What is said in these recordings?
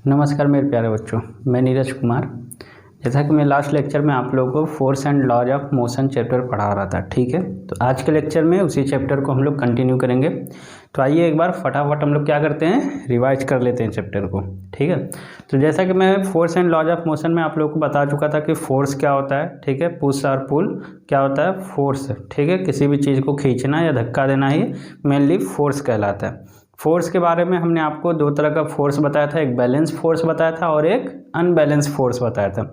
नमस्कार मेरे प्यारे बच्चों, मैं नीरज कुमार। जैसा कि मैं लास्ट लेक्चर में आप लोगों को force and laws of motion chapter पढ़ा रहा था, ठीक है। तो आज के लेक्चर में उसी चैप्टर को हम लोग कंटिन्यू करेंगे। तो आइए एक बार फटाफट हम लोग क्या करते हैं, रिवाइज कर लेते हैं चैप्टर को, ठीक है। तो जैसा कि मैं force and laws of motion में आप लोगों को बता चुका था कि फोर्स क्या होता है, ठीक है। पुश और पुल क्या होता है, फोर्स, ठीक है। किसी भी चीज़ को खींचना या धक्का देना ही मेनली फोर्स कहलाता है। फोर्स के बारे में हमने आपको दो तरह का फोर्स बताया था, एक बैलेंस फोर्स बताया था और एक अनबैलेंस फोर्स बताया था।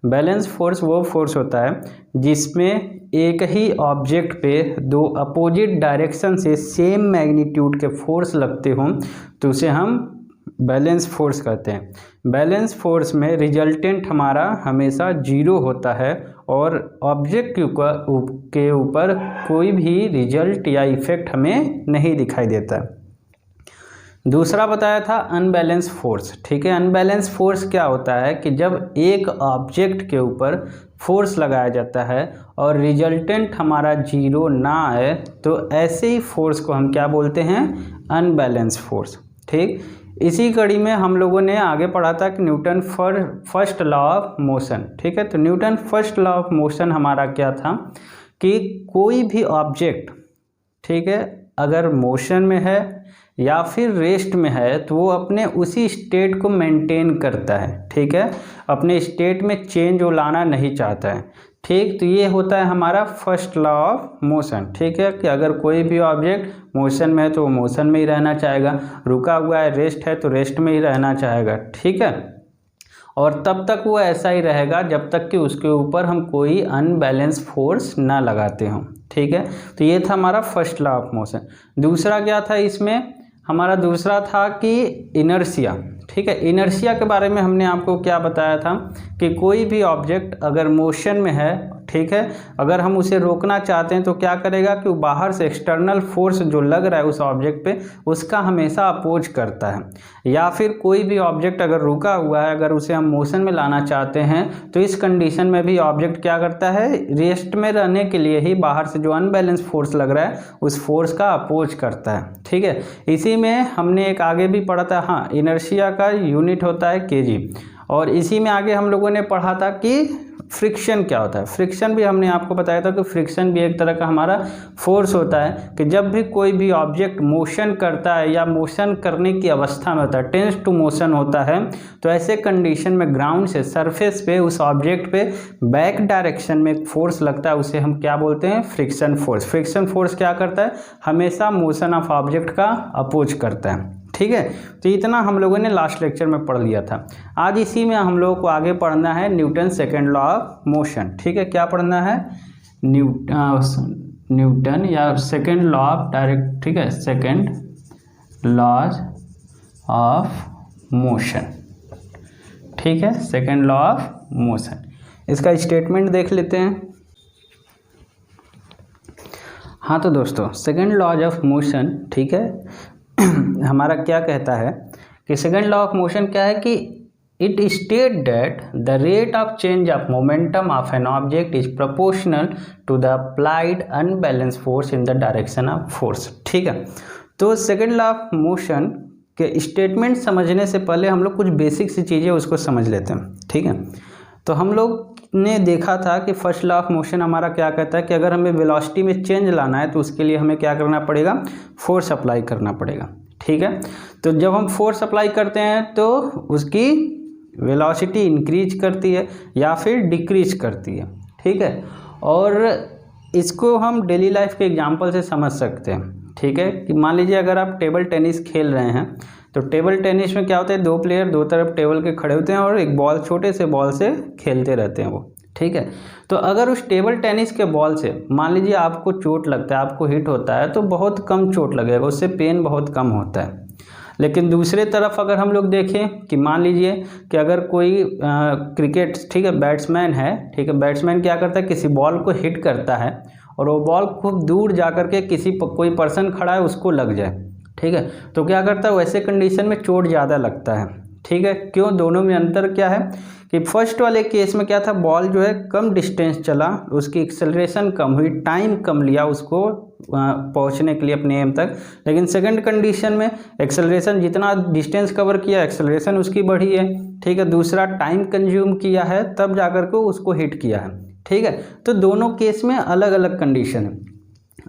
बैलेंस फोर्स वो फोर्स होता है जिसमें एक ही ऑब्जेक्ट पे दो अपोजिट डायरेक्शन से सेम मैग्नीट्यूड के फोर्स लगते हों तो उसे हम बैलेंस फोर्स कहते हैं। बैलेंस फोर्स में रिजल्टेंट हमारा हमेशा जीरो होता है और ऑब्जेक्ट के ऊपर कोई भी रिजल्ट या इफेक्ट हमें नहीं दिखाई देता है। दूसरा बताया था अनबैलेंस फोर्स, ठीक है। अनबैलेंस फोर्स क्या होता है कि जब एक ऑब्जेक्ट के ऊपर फोर्स लगाया जाता है और रिजल्टेंट हमारा जीरो ना आए तो ऐसे ही फोर्स को हम क्या बोलते हैं, अनबैलेंस फोर्स, ठीक। इसी कड़ी में हम लोगों ने आगे पढ़ा था कि Newton first law of motion, ठीक है। तो Newton first law of motion हमारा क्या था कि कोई भी ऑब्जेक्ट, ठीक है, अगर मोशन में है या फिर रेस्ट में है तो वो अपने उसी स्टेट को मेंटेन करता है, ठीक है। अपने स्टेट में चेंज वो लाना नहीं चाहता है, ठीक। तो ये होता है हमारा फर्स्ट लॉ ऑफ मोशन, ठीक है, कि अगर कोई भी ऑब्जेक्ट मोशन में है तो वो मोशन में ही रहना चाहेगा, रुका हुआ है, रेस्ट है तो रेस्ट में ही रहना चाहेगा, ठीक है। और तब तक वो ऐसा ही रहेगा जब तक कि उसके ऊपर हम कोई अनबैलेंस फोर्स ना लगाते हों, ठीक है। तो ये था हमारा फर्स्ट लॉ ऑफ मोशन। दूसरा क्या था इसमें, हमारा दूसरा था कि इनर्शिया, ठीक है। इनर्शिया के बारे में हमने आपको क्या बताया था कि कोई भी ऑब्जेक्ट अगर मोशन में है, ठीक है, अगर हम उसे रोकना चाहते हैं तो क्या करेगा कि वो बाहर से एक्सटर्नल फोर्स जो लग रहा है उस ऑब्जेक्ट पे उसका हमेशा अपोज करता है। या फिर कोई भी ऑब्जेक्ट अगर रुका हुआ है, अगर उसे हम मोशन में लाना चाहते हैं तो इस कंडीशन में भी ऑब्जेक्ट क्या करता है, रेस्ट में रहने के लिए ही बाहर से जो अनबैलेंस फोर्स लग रहा है उस फोर्स का अपोज करता है, ठीक है। इसी में हमने एक आगे भी पढ़ा था, हाँ, इनर्शिया का यूनिट होता है केजी। और इसी में आगे हम लोगों ने पढ़ा था कि फ्रिक्शन क्या होता है। फ्रिक्शन भी हमने आपको बताया था कि फ्रिक्शन भी एक तरह का हमारा फोर्स होता है कि जब भी कोई भी ऑब्जेक्ट मोशन करता है या मोशन करने की अवस्था में होता है, टेंस टू मोशन होता है, तो ऐसे कंडीशन में ग्राउंड से सरफेस पे उस ऑब्जेक्ट पे बैक डायरेक्शन में एक फोर्स लगता है, उसे हम क्या बोलते हैं, फ्रिक्शन फोर्स। फ्रिक्शन फोर्स क्या करता है, हमेशा मोशन ऑफ ऑब्जेक्ट का अपोज करता है, ठीक है। तो इतना हम लोगों ने लास्ट लेक्चर में पढ़ लिया था। आज इसी में हम लोगों को आगे पढ़ना है Newton second law of motion, ठीक है। क्या पढ़ना है, न्यूटन या सेकेंड लॉ ऑफ डायरेक्ट, ठीक है, सेकेंड लॉज ऑफ मोशन, ठीक है, सेकेंड लॉ ऑफ मोशन। इसका स्टेटमेंट देख लेते हैं। हाँ तो दोस्तों, सेकेंड लॉज ऑफ मोशन, ठीक है, हमारा क्या कहता है कि सेकेंड लॉ ऑफ मोशन क्या है कि it state that the rate of change of momentum of an object is proportional to the applied unbalance force in the direction of force, ठीक है। तो सेकेंड लॉ ऑफ मोशन के statement समझने से पहले हम लोग कुछ बेसिक सी चीज़ें उसको समझ लेते हैं, ठीक है। तो हम लोग ने देखा था कि फर्स्ट लॉ ऑफ मोशन हमारा क्या कहता है कि अगर हमें वेलोसिटी में चेंज लाना है तो उसके लिए हमें क्या करना पड़ेगा, फोर्स अप्लाई करना पड़ेगा, ठीक है। तो जब हम फोर्स अप्लाई करते हैं तो उसकी वेलोसिटी इंक्रीज करती है या फिर डिक्रीज करती है, ठीक है। और इसको हम डेली लाइफ के एग्जांपल से समझ सकते हैं, ठीक है। कि मान लीजिए अगर आप टेबल टेनिस खेल रहे हैं तो टेबल टेनिस में क्या होता है, दो प्लेयर दो तरफ टेबल के खड़े होते हैं और एक बॉल, छोटे से बॉल से खेलते रहते हैं वो, ठीक है। तो अगर उस टेबल टेनिस के बॉल से मान लीजिए आपको चोट लगता है, आपको हिट होता है तो बहुत कम चोट लगेगा, उससे पेन बहुत कम होता है। लेकिन दूसरे तरफ अगर हम लोग देखें कि मान लीजिए कि अगर कोई क्रिकेट, ठीक है, बैट्समैन है, ठीक है, बैट्समैन क्या करता है, किसी बॉल को हिट करता है और वो बॉल खूब दूर जा कर के कोई पर्सन खड़ा है उसको लग जाए, ठीक है, तो क्या करता है, वैसे कंडीशन में चोट ज़्यादा लगता है, ठीक है। क्यों, दोनों में अंतर क्या है कि फर्स्ट वाले केस में क्या था, बॉल जो है कम डिस्टेंस चला, उसकी एक्सेलरेशन कम हुई, टाइम कम लिया उसको पहुंचने के लिए अपने एम तक। लेकिन सेकंड कंडीशन में एक्सेलरेशन, जितना डिस्टेंस कवर किया एक्सेलरेशन उसकी बढ़ी है, ठीक है। दूसरा टाइम कंज्यूम किया है तब जाकर के उसको हिट किया है, ठीक है। तो दोनों केस में अलग अलग कंडीशन है।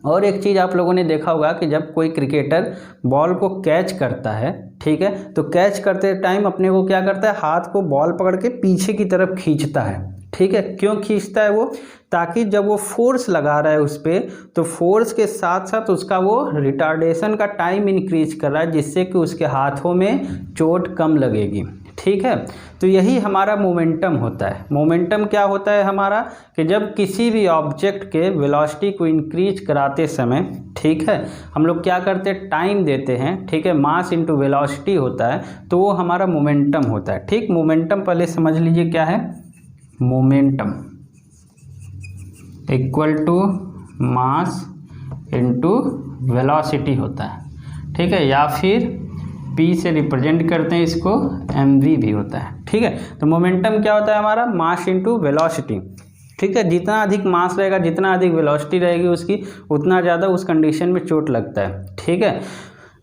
और एक चीज़ आप लोगों ने देखा होगा कि जब कोई क्रिकेटर बॉल को कैच करता है, ठीक है, तो कैच करते टाइम अपने को क्या करता है, हाथ को बॉल पकड़ के पीछे की तरफ खींचता है, ठीक है। क्यों खींचता है वो, ताकि जब वो फोर्स लगा रहा है उस पर, तो फोर्स के साथ साथ उसका वो रिटार्डेशन का टाइम इंक्रीज कर रहा है, जिससे कि उसके हाथों में चोट कम लगेगी, ठीक है। तो यही हमारा मोमेंटम होता है। मोमेंटम क्या होता है हमारा, कि जब किसी भी ऑब्जेक्ट के वेलोसिटी को इंक्रीज कराते समय, ठीक है, हम लोग क्या करते हैं, टाइम देते हैं, ठीक है, मास इंटू वेलोसिटी होता है, तो वो हमारा मोमेंटम होता है, ठीक। मोमेंटम पहले समझ लीजिए क्या है, momentum equal to mass into velocity होता है, ठीक है, या फिर P से रिप्रेजेंट करते हैं इसको, mv भी होता है, ठीक है। तो मोमेंटम क्या होता है हमारा, मास इंटू वेलोसिटी, ठीक है। जितना अधिक मास रहेगा, जितना अधिक वेलोसिटी रहेगी उसकी, उतना ज़्यादा उस कंडीशन में चोट लगता है, ठीक है।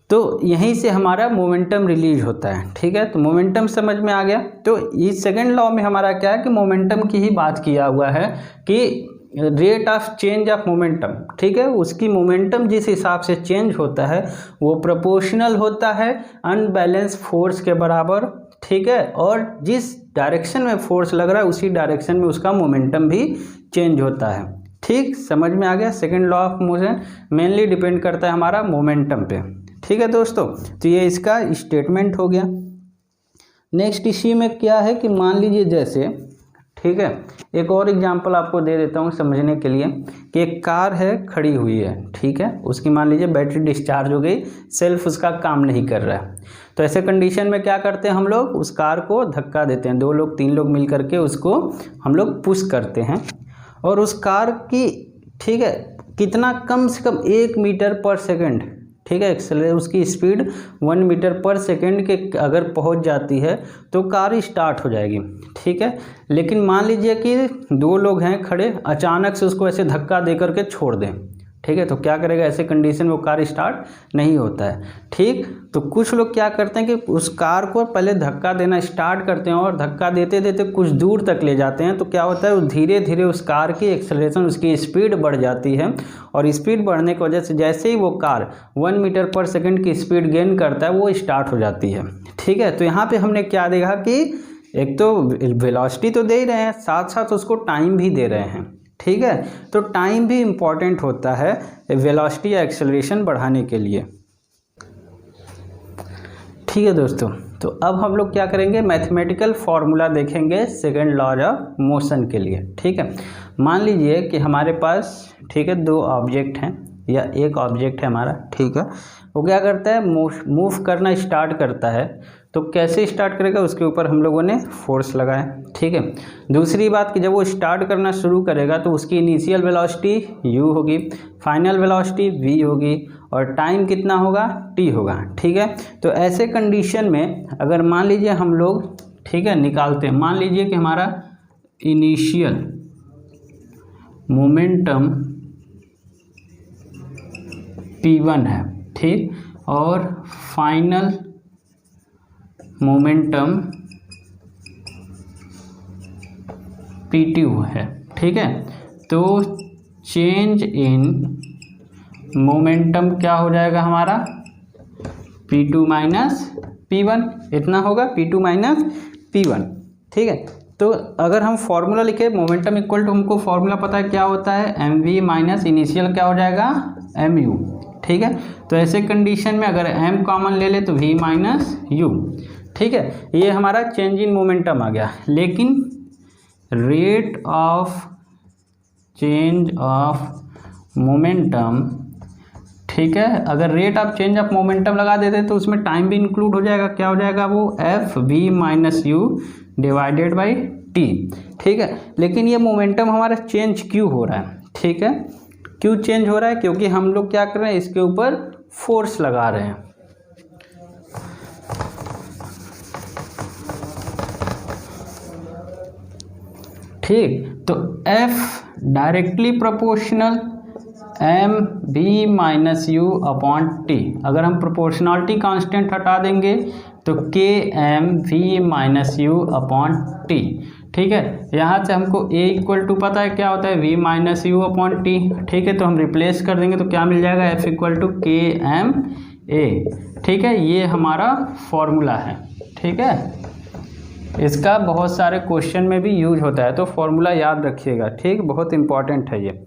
तो यहीं से हमारा मोमेंटम रिलीज होता है, ठीक है। तो मोमेंटम समझ में आ गया। तो इस सेकेंड लॉ में हमारा क्या है कि मोमेंटम की ही बात किया हुआ है कि rate of change of momentum, ठीक है, उसकी मोमेंटम जिस हिसाब से चेंज होता है वो प्रोपोर्शनल होता है अनबैलेंस फोर्स के बराबर, ठीक है। और जिस डायरेक्शन में फोर्स लग रहा है उसी डायरेक्शन में उसका मोमेंटम भी चेंज होता है, ठीक। समझ में आ गया। Second law of motion mainly depend करता है हमारा मोमेंटम पे, ठीक है दोस्तों। तो ये इसका स्टेटमेंट हो गया। नेक्स्ट इसी में क्या है कि मान लीजिए जैसे, ठीक है, एक और एग्जांपल आपको दे देता हूँ समझने के लिए, कि एक कार है खड़ी हुई है, ठीक है, उसकी मान लीजिए बैटरी डिस्चार्ज हो गई, सेल्फ उसका काम नहीं कर रहा है। तो ऐसे कंडीशन में क्या करते हैं हम लोग, उस कार को धक्का देते हैं, 2 लोग 3 लोग मिल करके उसको हम लोग पुश करते हैं, और उस कार की, ठीक है, कितना, कम से कम 1 मीटर पर सेकेंड, ठीक है, एक्सेलरेशन उसकी स्पीड 1 मीटर पर सेकेंड के अगर पहुंच जाती है तो कार स्टार्ट हो जाएगी, ठीक है। लेकिन मान लीजिए कि 2 लोग हैं खड़े, अचानक से उसको ऐसे धक्का दे करके छोड़ दें, ठीक है, तो क्या करेगा, ऐसे कंडीशन में वो कार स्टार्ट नहीं होता है, ठीक। तो कुछ लोग क्या करते हैं कि उस कार को पहले धक्का देना स्टार्ट करते हैं और धक्का देते देते कुछ दूर तक ले जाते हैं, तो क्या होता है, धीरे धीरे उस कार की एक्सेलरेशन, उसकी स्पीड बढ़ जाती है, और स्पीड बढ़ने की वजह से जैसे ही वो कार 1 मीटर पर सेकेंड की स्पीड गेन करता है वो स्टार्ट हो जाती है, ठीक है। तो यहाँ पर हमने क्या देखा कि एक तो वेलोसिटी तो दे ही रहे हैं, साथ साथ उसको टाइम भी दे रहे हैं, ठीक है। तो टाइम भी इम्पॉर्टेंट होता है वेलोसिटी या एक्सेलरेशन बढ़ाने के लिए, ठीक है दोस्तों। तो अब हम लोग क्या करेंगे, मैथमेटिकल फार्मूला देखेंगे सेकेंड लॉ ऑफ मोशन के लिए, ठीक है। मान लीजिए कि हमारे पास, ठीक है, 2 ऑब्जेक्ट हैं या एक ऑब्जेक्ट है हमारा, ठीक है, वो क्या करता है, मूव करना स्टार्ट करता है। तो कैसे स्टार्ट करेगा, उसके ऊपर हम लोगों ने फोर्स लगाया, ठीक है। दूसरी बात कि जब वो स्टार्ट करना शुरू करेगा तो उसकी इनिशियल वेलोसिटी u होगी, फाइनल वेलोसिटी v होगी, और टाइम कितना होगा, t होगा, ठीक है। तो ऐसे कंडीशन में अगर मान लीजिए हम लोग, ठीक है, निकालते हैं, मान लीजिए कि हमारा इनिशियल मोमेंटम p1 है, ठीक, और फाइनल मोमेंटम p2 है, ठीक है। तो चेंज इन मोमेंटम क्या हो जाएगा हमारा, p2 माइनस p1, इतना होगा, p2 माइनस p1, ठीक है। तो अगर हम फॉर्मूला लिखे, मोमेंटम इक्वल टू, हमको फॉर्मूला पता है क्या होता है, mv माइनस इनिशियल क्या हो जाएगा, mu, ठीक है। तो ऐसे कंडीशन में अगर m कॉमन ले ले तो v माइनस u, ठीक है। ये हमारा चेंज इन मोमेंटम आ गया। लेकिन rate of change of momentum, ठीक है, अगर rate of change of momentum लगा देते तो उसमें टाइम भी इंक्लूड हो जाएगा, क्या हो जाएगा वो, F V minus U divided by T, ठीक है। लेकिन ये मोमेंटम हमारा चेंज क्यों हो रहा है, ठीक है, क्यों चेंज हो रहा है, क्योंकि हम लोग क्या कर रहे हैं, इसके ऊपर फोर्स लगा रहे हैं, ठीक। तो F directly proportional M V minus U upon T. अगर हम प्रोपोर्शनलिटी कांस्टेंट हटा देंगे तो के M V minus U upon T. ठीक है, यहाँ से हमको A इक्वल टू पता है क्या होता है, V minus U upon T. ठीक है, तो हम रिप्लेस कर देंगे तो क्या मिल जाएगा, F इक्वल टू के एम ए। ठीक है, ये हमारा फॉर्मूला है। ठीक है, इसका बहुत सारे क्वेश्चन में भी यूज होता है, तो फॉर्मूला याद रखिएगा। ठीक, बहुत इंपॉर्टेंट है ये।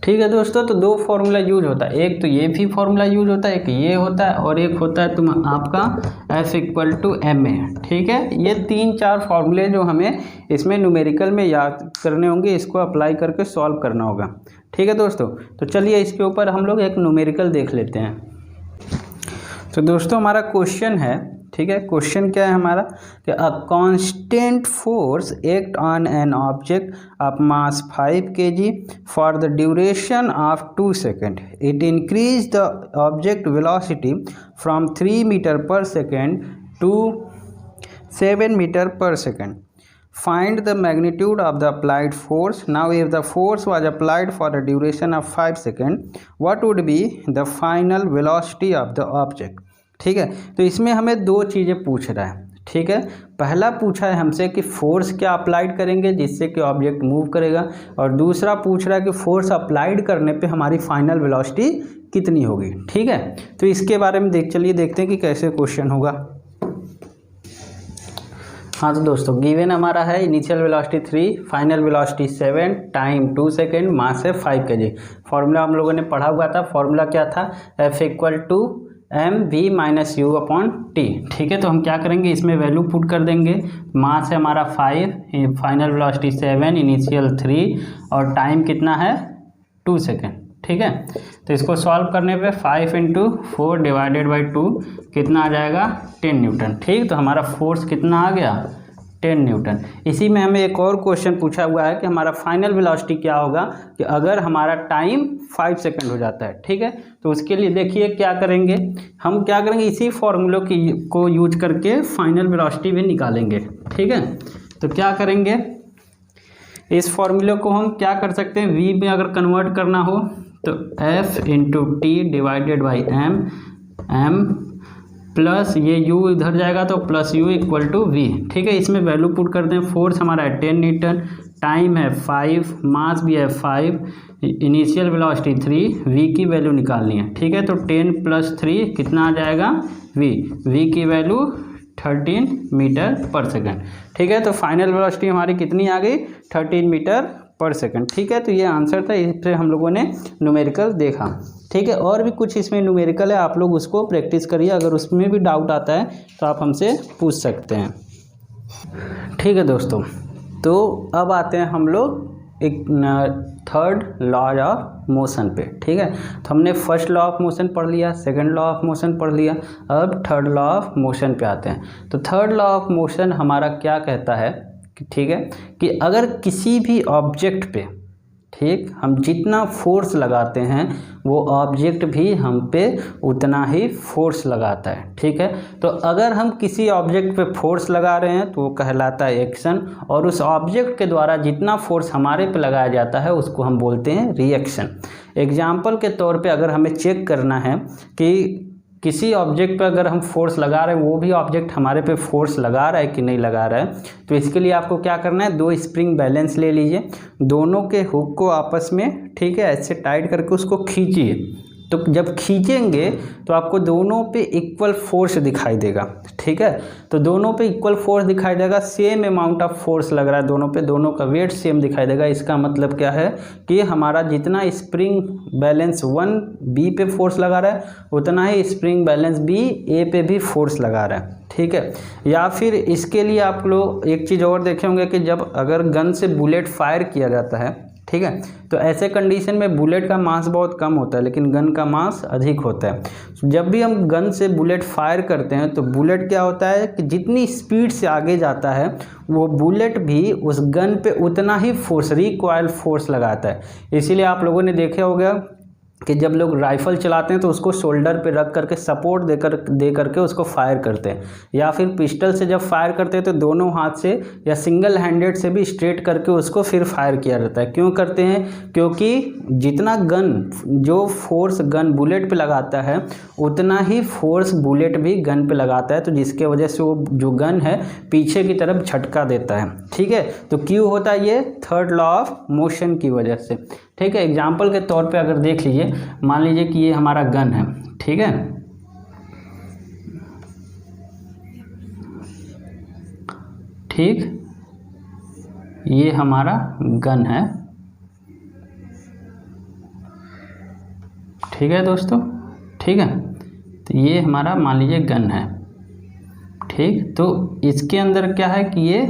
ठीक है दोस्तों, तो दो फॉर्मूला यूज होता है, एक तो ये भी फॉर्मूला यूज होता है, एक ये होता है, और एक होता है तुम आपका F equal to M A. ठीक है, ये 3-4 फॉर्मूले जो हमें इसमें न्यूमेरिकल में याद करने होंगे, इसको अप्लाई करके सॉल्व करना होगा। ठीक है दोस्तों, तो चलिए इसके ऊपर हम लोग एक न्यूमेरिकल देख लेते हैं। तो दोस्तों हमारा क्वेश्चन है, ठीक है, क्वेश्चन क्या है हमारा कि a constant force act on an object of mass 5 kg for the duration of 2 second. It increase the object velocity from 3 metre per second to 7 metre per second. Find the magnitude of the applied force. Now if the force was applied for a duration of 5 seconds, what would be the final velocity of the object? ठीक है, तो इसमें हमें दो चीज़ें पूछ रहा है। ठीक है, पहला पूछा है हमसे कि फोर्स क्या अप्लाइड करेंगे जिससे कि ऑब्जेक्ट मूव करेगा, और दूसरा पूछ रहा है कि फोर्स अप्लाइड करने पे हमारी फाइनल वेलोसिटी कितनी होगी। ठीक है, तो इसके बारे में देखते हैं कि कैसे क्वेश्चन होगा। हाँ तो दोस्तों, गिवन हमारा है initial velocity 3, final velocity 7, time 2 second, mass है 5 kg। फॉर्मूला हम लोगों ने पढ़ा हुआ था, फॉर्मूला क्या था, F equal to M V minus U upon T. ठीक है, तो हम क्या करेंगे, इसमें वैल्यू पुट कर देंगे। मास है हमारा 5, फाइनल वेलोसिटी 7, इनिशियल 3, और टाइम कितना है 2 सेकेंड। ठीक है, तो इसको सॉल्व करने पे 5 × 4 डिवाइडेड बाई 2 कितना आ जाएगा, 10 न्यूटन। ठीक, तो हमारा फोर्स कितना आ गया, 10 न्यूटन। इसी में हमें एक और क्वेश्चन पूछा हुआ है कि हमारा फाइनल वेलोसिटी क्या होगा कि अगर हमारा टाइम 5 सेकंड हो जाता है। ठीक है, तो उसके लिए देखिए क्या करेंगे, हम क्या करेंगे, इसी फॉर्मूले को यूज करके फाइनल वेलोसिटी भी निकालेंगे। ठीक है, तो क्या करेंगे, इस फॉर्मूले को हम क्या कर सकते हैं, वी में अगर कन्वर्ट करना हो तो F × T divided by M plus ये u इधर जाएगा तो plus u equal to V. ठीक है, इसमें वैल्यू पुट करते हैं। फोर्स हमारा है 10 न्यूटन, टाइम है 5, मास भी है 5, इनिशियल वेलोसिटी 3, v की वैल्यू निकालनी है। ठीक है, तो 10 + 3 कितना आ जाएगा, v की वैल्यू 13 मीटर पर सेकेंड। ठीक है, तो फाइनल वेलोसिटी हमारी कितनी आ गई, 13 मीटर पर सेकेंड। ठीक है, तो ये आंसर था, इस पर हम लोगों ने न्यूमेरिकल देखा। ठीक है, और भी कुछ इसमें न्यूमेरिकल है, आप लोग उसको प्रैक्टिस करिए, अगर उसमें भी डाउट आता है तो आप हमसे पूछ सकते हैं। ठीक है दोस्तों, तो अब आते हैं हम लोग एक थर्ड लॉ ऑफ मोशन पे। ठीक है, तो हमने फर्स्ट लॉ ऑफ मोशन पढ़ लिया, सेकंड लॉ ऑफ मोशन पढ़ लिया, अब थर्ड लॉ ऑफ मोशन पे आते हैं। तो थर्ड लॉ ऑफ मोशन हमारा क्या कहता है कि ठीक है, कि अगर किसी भी ऑब्जेक्ट पे, ठीक, हम जितना फोर्स लगाते हैं वो ऑब्जेक्ट भी हम पे उतना ही फोर्स लगाता है। ठीक है, तो अगर हम किसी ऑब्जेक्ट पे फोर्स लगा रहे हैं तो वो कहलाता है एक्शन, और उस ऑब्जेक्ट के द्वारा जितना फोर्स हमारे पे लगाया जाता है उसको हम बोलते हैं रिएक्शन। एग्जाम्पल के तौर पे अगर हमें चेक करना है कि किसी ऑब्जेक्ट पर अगर हम फोर्स लगा रहे हैं, वो भी ऑब्जेक्ट हमारे पे फोर्स लगा रहा है कि नहीं लगा रहा है, तो इसके लिए आपको क्या करना है, 2 स्प्रिंग बैलेंस ले लीजिए, दोनों के हुक को आपस में, ठीक है, ऐसे टाइट करके उसको खींचिए। तो जब खींचेंगे तो आपको दोनों पे इक्वल फोर्स दिखाई देगा। ठीक है, तो दोनों पे इक्वल फोर्स दिखाई देगा, सेम अमाउंट ऑफ फोर्स लग रहा है दोनों पे, दोनों का वेट सेम दिखाई देगा। इसका मतलब क्या है कि हमारा जितना स्प्रिंग बैलेंस 1 बी पे फोर्स लगा रहा है उतना ही स्प्रिंग बैलेंस बी ए पे भी फोर्स लगा रहा है। ठीक है, या फिर इसके लिए आप लोग एक चीज़ और देखे होंगे कि जब अगर गन से बुलेट फायर किया जाता है, ठीक है, तो ऐसे कंडीशन में बुलेट का मास बहुत कम होता है लेकिन गन का मास अधिक होता है। जब भी हम गन से बुलेट फायर करते हैं तो बुलेट क्या होता है कि जितनी स्पीड से आगे जाता है वो बुलेट भी उस गन पे उतना ही फोर्स, रिकॉइल फोर्स लगाता है। इसीलिए आप लोगों ने देखा होगा कि जब लोग राइफ़ल चलाते हैं तो उसको शोल्डर पे रख करके सपोर्ट दे करके उसको फायर करते हैं, या फिर पिस्टल से जब फायर करते हैं तो दोनों हाथ से या सिंगल हैंडेड से भी स्ट्रेट करके उसको फिर फायर किया जाता है। क्यों करते हैं? क्योंकि जितना गन जो फोर्स गन बुलेट पे लगाता है उतना ही फोर्स बुलेट भी गन पे लगाता है, तो जिसके वजह से वो जो गन है पीछे की तरफ झटका देता है। ठीक है, तो क्यों होता है ये? थर्ड लॉ ऑफ मोशन की वजह से। ठीक है, एग्जाम्पल के तौर पे अगर देख लीजिए, मान लीजिए कि ये हमारा गन है। ठीक है, ठीक, ये हमारा गन है। ठीक है दोस्तों, ठीक है, तो ये हमारा मान लीजिए गन है। ठीक, तो इसके अंदर क्या है कि ये,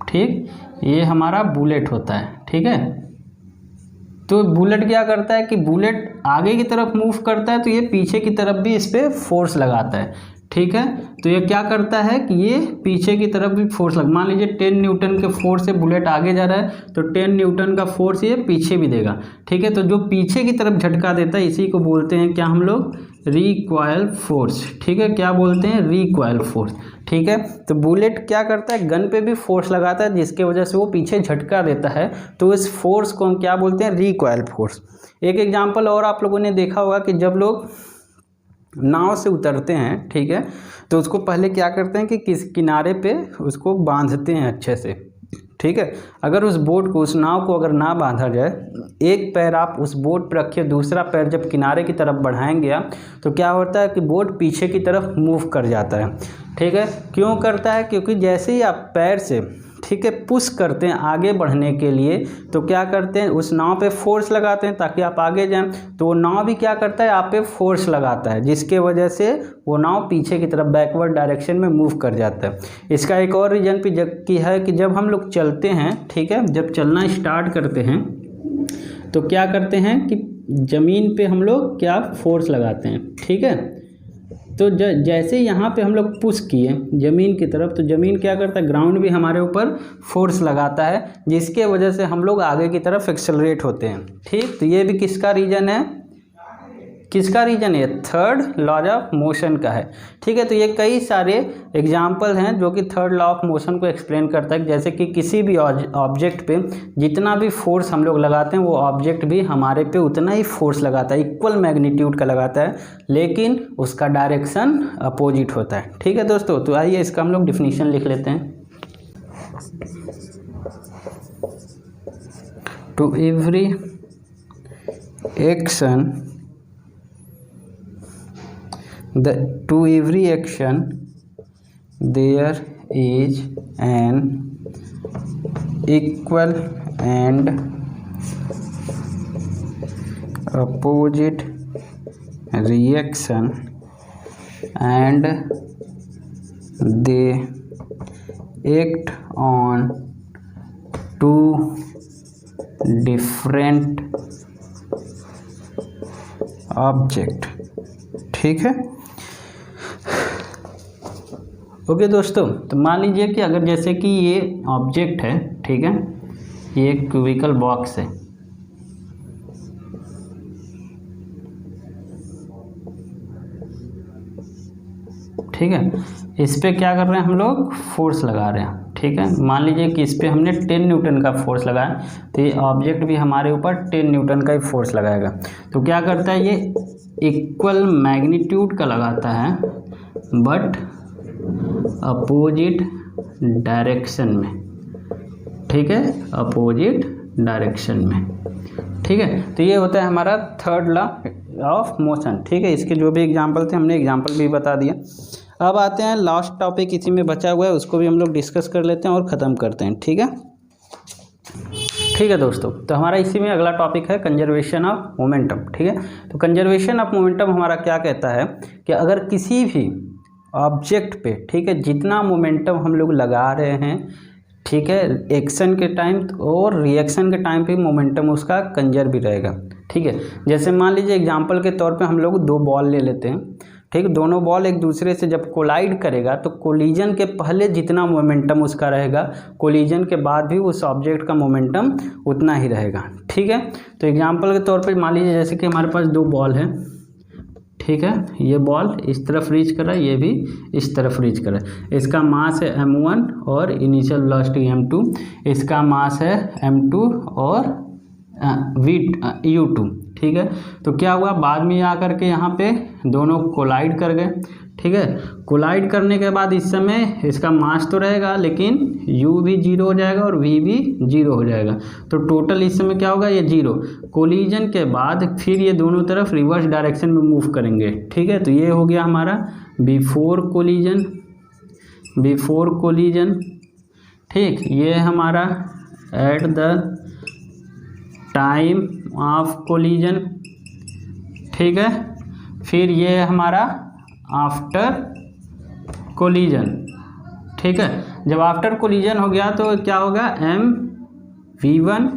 ठीक, ये हमारा बुलेट होता है। ठीक है, तो बुलेट क्या करता है कि बुलेट आगे की तरफ मूव करता है तो ये पीछे की तरफ भी इस पर फोर्स लगाता है। ठीक है, तो ये क्या करता है कि ये पीछे की तरफ भी फोर्स मान लीजिए 10 न्यूटन के फोर्स से बुलेट आगे जा रहा है तो 10 न्यूटन का फोर्स ये पीछे भी देगा। ठीक है, तो जो पीछे की तरफ झटका देता है इसी को बोलते हैं क्या हम लोग? Recoil force. ठीक है, क्या बोलते हैं? Recoil force. ठीक है, तो बुलेट क्या करता है? गन पे भी फोर्स लगाता है जिसके वजह से वो पीछे झटका देता है, तो इस फोर्स को हम क्या बोलते हैं? Recoil force. एक एग्जांपल और आप लोगों ने देखा होगा कि जब लोग नाव से उतरते हैं, ठीक है, तो उसको पहले क्या करते हैं कि किस किनारे पे उसको बांधते हैं अच्छे से। ठीक है, अगर उस बोट को, उस नाव को अगर ना बांधा जाए, एक पैर आप उस बोट पर रखिए, दूसरा पैर जब किनारे की तरफ बढ़ाएंगे आप, तो क्या होता है कि बोट पीछे की तरफ मूव कर जाता है। ठीक है, क्यों करता है? क्योंकि जैसे ही आप पैर से, ठीक है, पुश करते हैं आगे बढ़ने के लिए, तो क्या करते हैं? उस नाव पे फोर्स लगाते हैं ताकि आप आगे जाएं, तो वो नाव भी क्या करता है? आप पे फोर्स लगाता है, जिसके वजह से वो नाव पीछे की तरफ बैकवर्ड डायरेक्शन में मूव कर जाता है। इसका एक और रीजन भी की है कि जब हम लोग चलते हैं, ठीक है, जब चलना स्टार्ट करते हैं तो क्या करते हैं कि ज़मीन पे हम लोग क्या फोर्स लगाते हैं। ठीक है, तो जैसे यहाँ पे हम लोग पुश किए ज़मीन की तरफ, तो ज़मीन क्या करता है? ग्राउंड भी हमारे ऊपर फोर्स लगाता है, जिसके वजह से हम लोग आगे की तरफ एक्सेलरेट होते हैं। ठीक, तो ये भी किसका रीजन है? किसका रीजन है? थर्ड लॉ ऑफ मोशन का है। ठीक है, तो ये कई सारे एग्जाम्पल हैं जो कि थर्ड लॉ ऑफ मोशन को एक्सप्लेन करता है, जैसे कि किसी भी ऑब्जेक्ट पे जितना भी फोर्स हम लोग लगाते हैं वो ऑब्जेक्ट भी हमारे पे उतना ही फोर्स लगाता है, इक्वल मैग्नीट्यूड का लगाता है, लेकिन उसका डायरेक्शन अपोजिट होता है। ठीक है दोस्तों, तो आइए इसका हम लोग डिफिनीशन लिख लेते हैं। To every action to every action there is an equal and opposite reaction and they act on two different object। ठीक है, ओके दोस्तों, तो मान लीजिए कि अगर जैसे कि ये ऑब्जेक्ट है, ठीक है, ये एक क्यूबिकल बॉक्स है। ठीक है, इस पे क्या कर रहे हैं हम लोग? फोर्स लगा रहे हैं। ठीक है, मान लीजिए कि इस पे हमने 10 न्यूटन का फोर्स लगाया, तो ये ऑब्जेक्ट भी हमारे ऊपर 10 न्यूटन का ही फोर्स लगाएगा। तो क्या करता है? ये इक्वल मैग्नीट्यूड का लगाता है बट अपोजिट डायरेक्शन में। ठीक है, अपोजिट डायरेक्शन में। ठीक है, तो ये होता है हमारा थर्ड लॉ ऑफ मोशन। ठीक है, इसके जो भी एग्जांपल थे हमने एग्जांपल भी बता दिया। अब आते हैं लास्ट टॉपिक इसी में बचा हुआ है, उसको भी हम लोग डिस्कस कर लेते हैं और ख़त्म करते हैं। ठीक है, ठीक है दोस्तों, तो हमारा इसी में अगला टॉपिक है कंजर्वेशन ऑफ मोमेंटम। ठीक है, तो कंजर्वेशन ऑफ मोमेंटम हमारा क्या कहता है कि अगर किसी भी ऑब्जेक्ट पे, ठीक है, जितना मोमेंटम हम लोग लगा रहे हैं, ठीक है, एक्शन के टाइम और रिएक्शन के टाइम पे मोमेंटम उसका कंजर्व भी रहेगा। ठीक है, जैसे मान लीजिए एग्जांपल के तौर पे हम लोग दो बॉल ले लेते हैं। ठीक, दोनों बॉल एक दूसरे से जब कोलाइड करेगा तो कोलिजन के पहले जितना मोमेंटम उसका रहेगा, कोलिजन के बाद भी उस ऑब्जेक्ट का मोमेंटम उतना ही रहेगा। ठीक है, तो एग्जांपल के तौर पे मान लीजिए जैसे कि हमारे पास दो बॉल है, ठीक है, ये बॉल इस तरफ रीच कर रहा है, ये भी इस तरफ रीच कर रहा है। इसका मास है m1 और इनिशियल वेलोसिटी m2, इसका मास है m2 और u2। ठीक है, तो क्या हुआ, बाद में आकर के यहाँ पे दोनों कोलाइड कर गए। ठीक है, कोलाइड करने के बाद इस समय इसका मास तो रहेगा लेकिन u भी 0 हो जाएगा और v भी 0 हो जाएगा, तो टोटल इस समय क्या होगा, ये 0। कोलिजन के बाद फिर ये दोनों तरफ रिवर्स डायरेक्शन में मूव करेंगे। ठीक है, तो ये हो गया हमारा बिफोर कोलिजन। ठीक, ये हमारा at the time of collision. ठीक है, फिर ये हमारा आफ्टर कोलिजन। ठीक है, जब आफ्टर कोलिजन हो गया तो क्या होगा, mv1।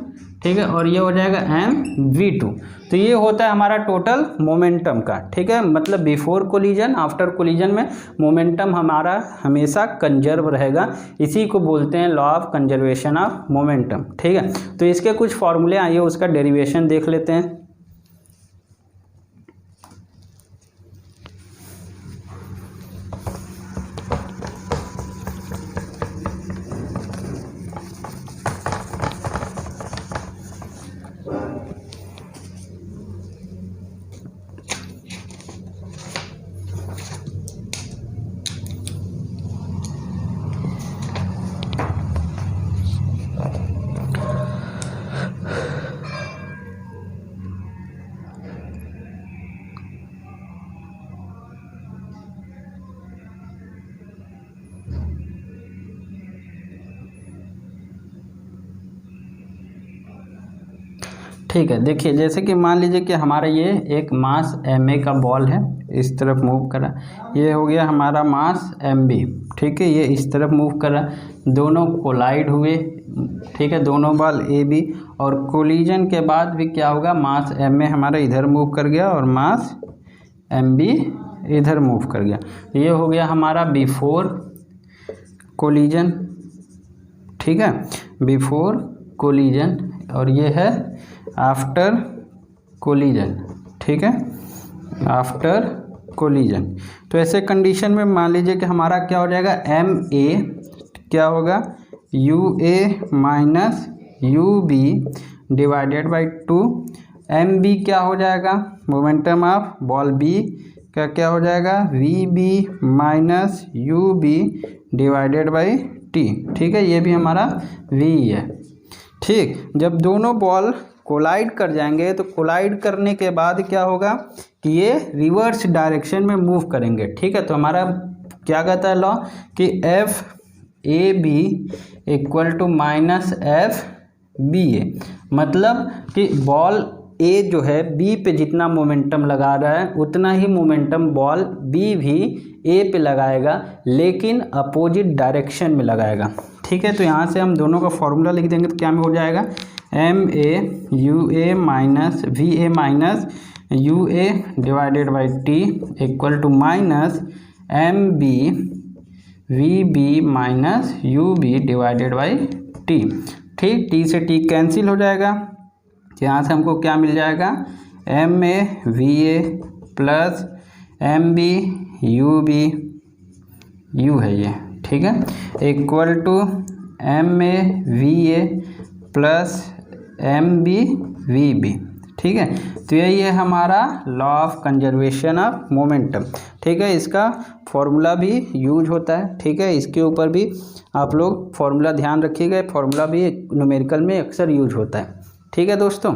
ठीक है, और ये हो जाएगा mv2। तो ये होता है हमारा टोटल मोमेंटम का। ठीक है, मतलब बिफोर कोलिजन आफ्टर कोलिजन में मोमेंटम हमारा हमेशा कंजर्व रहेगा, इसी को बोलते हैं law of conservation of momentum. ठीक है, तो इसके कुछ फॉर्मूले आइए उसका डेरिवेशन देख लेते हैं। ठीक है, देखिए जैसे कि मान लीजिए कि हमारा ये एक मास ma का बॉल है, इस तरफ मूव कर रहा है, ये हो गया हमारा मास mb। ठीक है, ये इस तरफ मूव कर रहा है, दोनों कोलाइड हुए। ठीक है, दोनों बॉल ab, और कोलिजन के बाद भी क्या होगा, मास ma हमारा इधर मूव कर गया और मास mb इधर मूव कर गया। ये हो गया हमारा बिफोर कोलिजन। ठीक है, बिफोर कोलिजन, और ये है आफ्टर कोलिजन। ठीक है, आफ्टर कोलिजन। तो ऐसे कंडीशन में मान लीजिए कि हमारा क्या हो जाएगा, ma क्या होगा, ua minus ub divided by 2। mb क्या हो जाएगा, मोमेंटम ऑफ बॉल b का क्या हो जाएगा, vb minus ub divided by t। ठीक है, ये भी हमारा v है। ठीक, जब दोनों बॉल कोलाइड कर जाएंगे तो कोलाइड करने के बाद क्या होगा कि ये रिवर्स डायरेक्शन में मूव करेंगे। ठीक है, तो हमारा क्या कहता है लॉ कि F A B equal to minus F B A, मतलब कि बॉल ए जो है बी पे जितना मोमेंटम लगा रहा है उतना ही मोमेंटम बॉल बी भी ए पे लगाएगा, लेकिन अपोजिट डायरेक्शन में लगाएगा। ठीक है, तो यहाँ से हम दोनों का फॉर्मूला लिख देंगे तो क्या में हो जाएगा, M A U A minus V A minus U A divided by T equal to minus M B V B minus U B divided by T. ठीक, टी से टी कैंसिल हो जाएगा, यहाँ से हमको क्या मिल जाएगा, M A V A plus M B U B, U है ये। ठीक है, equal to M A V A plus M B V B. ठीक है, तो यही है हमारा law of conservation of momentum. ठीक है, इसका फॉर्मूला भी यूज होता है। ठीक है, इसके ऊपर भी आप लोग फॉर्मूला ध्यान रखिएगा, फॉर्मूला भी न्यूमेरिकल में अक्सर यूज होता है। ठीक है दोस्तों,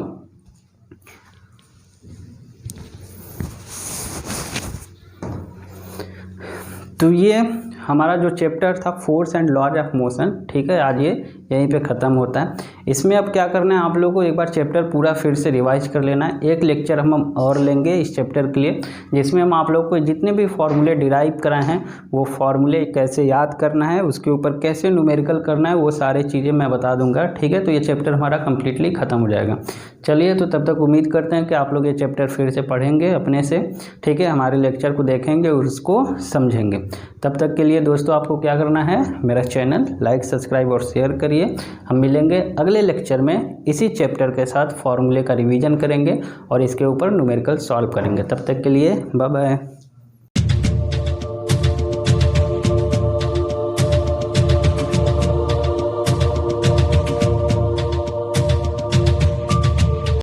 तो ये हमारा जो चैप्टर था force and laws of motion, ठीक है, आज ये यहीं पे ख़त्म होता है। इसमें अब क्या करना है, आप लोगों को एक बार चैप्टर पूरा फिर से रिवाइज कर लेना है। एक लेक्चर हम और लेंगे इस चैप्टर के लिए, जिसमें हम आप लोगों को जितने भी फॉर्मूले डिराइव कराए हैं वो फॉर्मूले कैसे याद करना है, उसके ऊपर कैसे न्यूमेरिकल करना है, वो सारी चीज़ें मैं बता दूंगा। ठीक है, तो ये चैप्टर हमारा कम्प्लीटली ख़त्म हो जाएगा। चलिए, तो तब तक उम्मीद करते हैं कि आप लोग ये चैप्टर फिर से पढ़ेंगे अपने से। ठीक है, हमारे लेक्चर को देखेंगे और उसको समझेंगे। तब तक के लिए दोस्तों आपको क्या करना है, मेरा चैनल लाइक, सब्सक्राइब और शेयर करिए। हम मिलेंगे अगले लेक्चर में इसी चैप्टर के साथ फॉर्मूले का रिवीजन करेंगे और इसके ऊपर न्यूमेरिकल सॉल्व करेंगे। तब तक के लिए बाय बाय।